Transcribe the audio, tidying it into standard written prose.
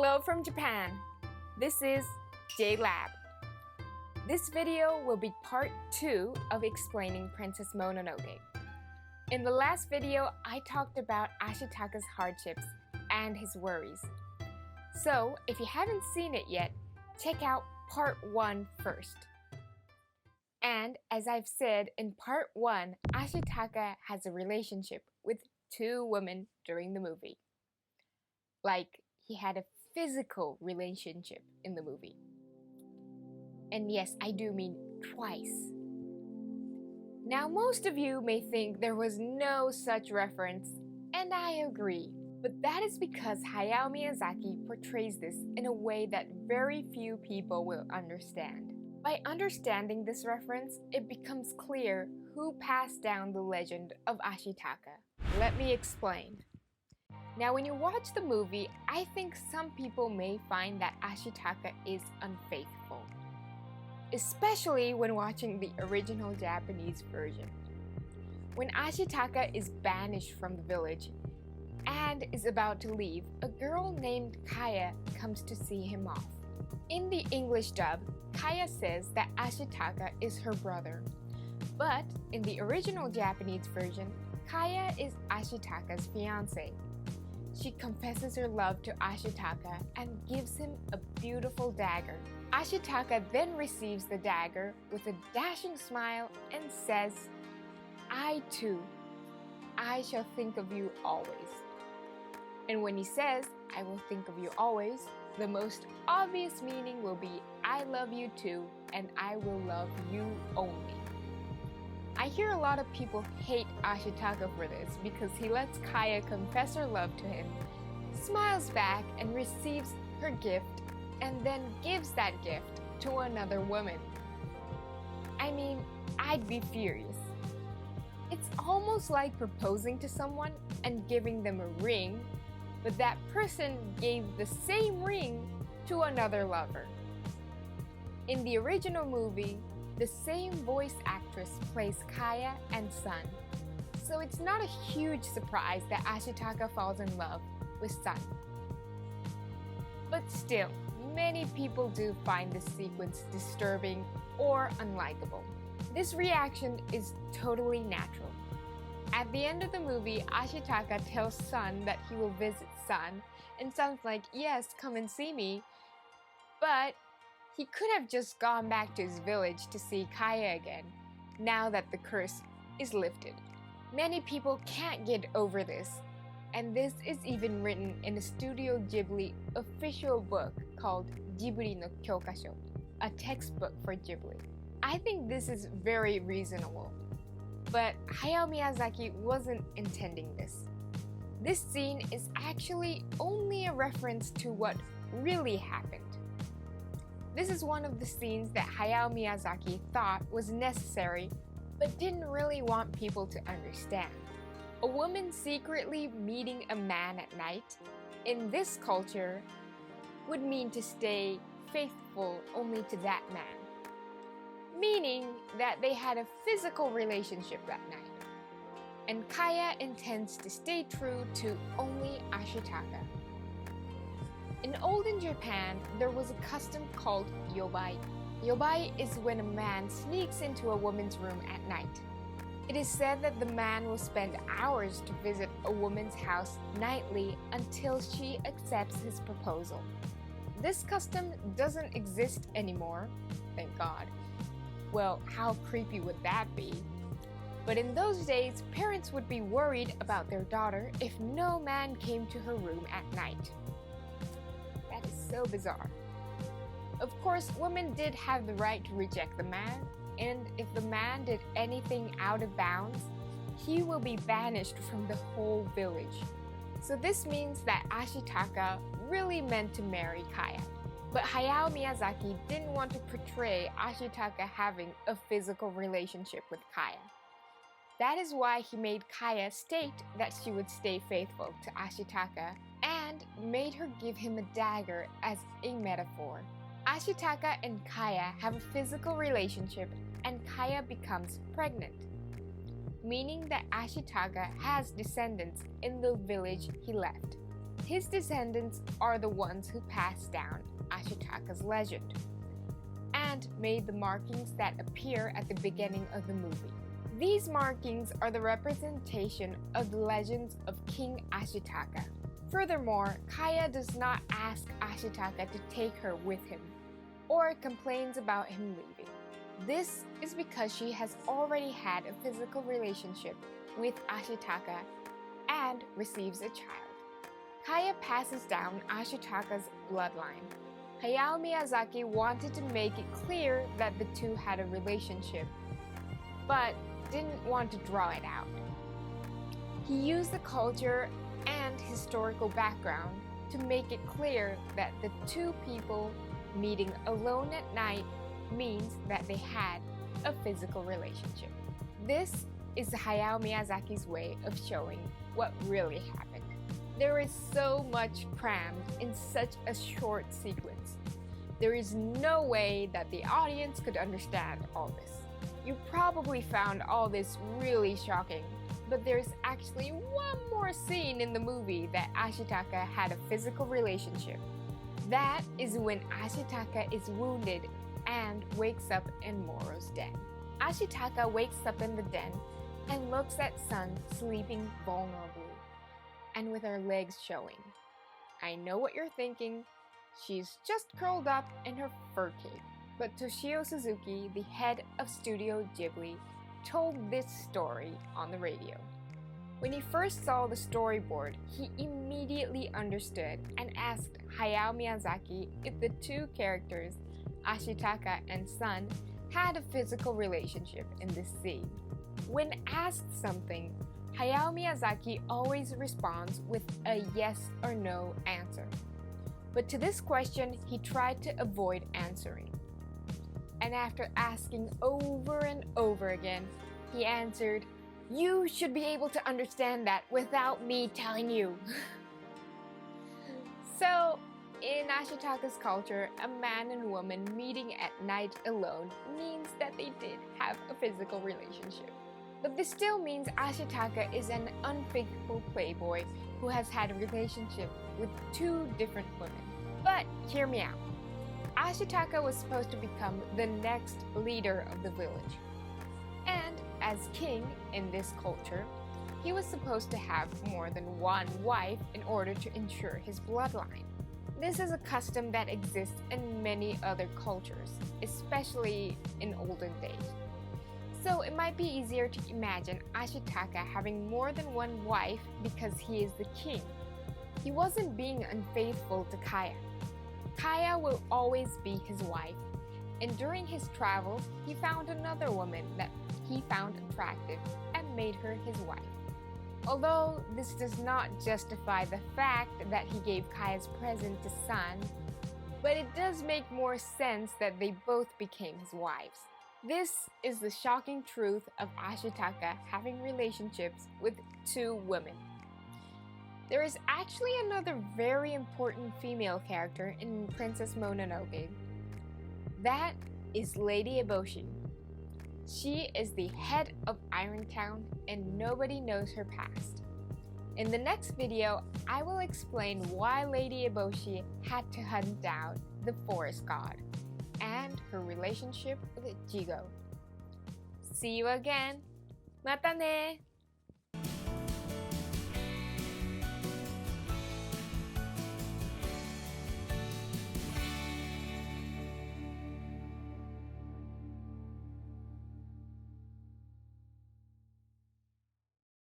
Hello from Japan. This is J-Lab. This video will be part 2 of explaining Princess Mononoke. In the last video, I talked about Ashitaka's hardships and his worries. So, if you haven't seen it yet, check out part 1 first. And as I've said in part 1, Ashitaka has a relationship with 2 women during the movie. Like, he had a physical relationship in the movie. And yes, I do mean twice. Now, most of you may think there was no such reference, and I agree. But that is because Hayao Miyazaki portrays this in a way that very few people will understand. By understanding this reference, it becomes clear who passed down the legend of Ashitaka. Let me explain. Now, when you watch the movie, I think some people may find that Ashitaka is unfaithful, especially when watching the original Japanese version. When Ashitaka is banished from the village and is about to leave, a girl named Kaya comes to see him off. In the English dub, Kaya says that Ashitaka is her brother, but in the original Japanese version, Kaya is Ashitaka's fiancé. She confesses her love to Ashitaka and gives him a beautiful dagger. Ashitaka then receives the dagger with a dashing smile and says, "I too, I shall think of you always." And when he says, "I will think of you always," the most obvious meaning will be, "I love you too, and I will love you only." I hear a lot of people hate Ashitaka for this because he lets Kaya confess her love to him, smiles back and receives her gift, and then gives that gift to another woman. I mean, I'd be furious. It's almost like proposing to someone and giving them a ring, but that person gave the same ring to another lover. In the original movie, the same voice actress plays Kaya and Sun, so it's not a huge surprise that Ashitaka falls in love with Sun. But still, many people do find this sequence disturbing or unlikable. This reaction is totally natural. At the end of the movie, Ashitaka tells Sun that he will visit Sun, and Sun's like, "Yes, come and see me," but he could have just gone back to his village to see Kaya again, now that the curse is lifted. Many people can't get over this, and this is even written in the Studio Ghibli official book called Ghibli no Kyokasho, a textbook for Ghibli. I think this is very reasonable, but Hayao Miyazaki wasn't intending this. This scene is actually only a reference to what really happened. This is one of the scenes that Hayao Miyazaki thought was necessary, but didn't really want people to understand. A woman secretly meeting a man at night, in this culture, would mean to stay faithful only to that man, meaning that they had a physical relationship that night. And Kaya intends to stay true to only Ashitaka. In olden Japan, there was a custom called yobai. Yobai is when a man sneaks into a woman's room at night. It is said that the man will spend hours to visit a woman's house nightly until she accepts his proposal. This custom doesn't exist anymore, thank God. Well, how creepy would that be? But in those days, parents would be worried about their daughter if no man came to her room at night. That is so bizarre. Of course, women did have the right to reject the man, and if the man did anything out of bounds, he will be banished from the whole village. So this means that Ashitaka really meant to marry Kaya. But Hayao Miyazaki didn't want to portray Ashitaka having a physical relationship with Kaya. That is why he made Kaya state that she would stay faithful to Ashitaka and made her give him a dagger as a metaphor. Ashitaka and Kaya have a physical relationship and Kaya becomes pregnant, meaning that Ashitaka has descendants in the village he left. His descendants are the ones who passed down Ashitaka's legend and made the markings that appear at the beginning of the movie. These markings are the representation of the legends of King Ashitaka. Furthermore, Kaya does not ask Ashitaka to take her with him or complains about him leaving. This is because she has already had a physical relationship with Ashitaka and receives a child. Kaya passes down Ashitaka's bloodline. Hayao Miyazaki wanted to make it clear that the two had a relationship, but didn't want to draw it out. He used the culture and historical background to make it clear that the two people meeting alone at night means that they had a physical relationship. This is Hayao Miyazaki's way of showing what really happened. There is so much crammed in such a short sequence. There is no way that the audience could understand all this. You probably found all this really shocking, but there's actually one more scene in the movie that Ashitaka had a physical relationship. That is when Ashitaka is wounded and wakes up in Moro's den. Ashitaka wakes up in the den and looks at Sun sleeping vulnerably and with her legs showing. I know what you're thinking. She's just curled up in her fur cape. But Toshio Suzuki, the head of Studio Ghibli, told this story on the radio. When he first saw the storyboard, he immediately understood and asked Hayao Miyazaki if the two characters, Ashitaka and Sun, had a physical relationship in this scene. When asked something, Hayao Miyazaki always responds with a yes or no answer. But to this question, he tried to avoid answering. And after asking over and over again, he answered, "You should be able to understand that without me telling you." So, in Ashitaka's culture, a man and woman meeting at night alone means that they did have a physical relationship. But this still means Ashitaka is an unfaithful playboy who has had a relationship with two different women. But hear me out. Ashitaka was supposed to become the next leader of the village. And as king in this culture, he was supposed to have more than one wife in order to ensure his bloodline. This is a custom that exists in many other cultures, especially in olden days. So it might be easier to imagine Ashitaka having more than one wife because he is the king. He wasn't being unfaithful to Kaya. Kaya will always be his wife, and during his travels, he found another woman that he found attractive and made her his wife. Although this does not justify the fact that he gave Kaya's present to Sun, but it does make more sense that they both became his wives. This is the shocking truth of Ashitaka having relationships with two women. There is actually another very important female character in Princess Mononoke. That is Lady Eboshi. She is the head of Irontown and nobody knows her past. In the next video, I will explain why Lady Eboshi had to hunt down the forest god and her relationship with Jigo. See you again. Mata ne!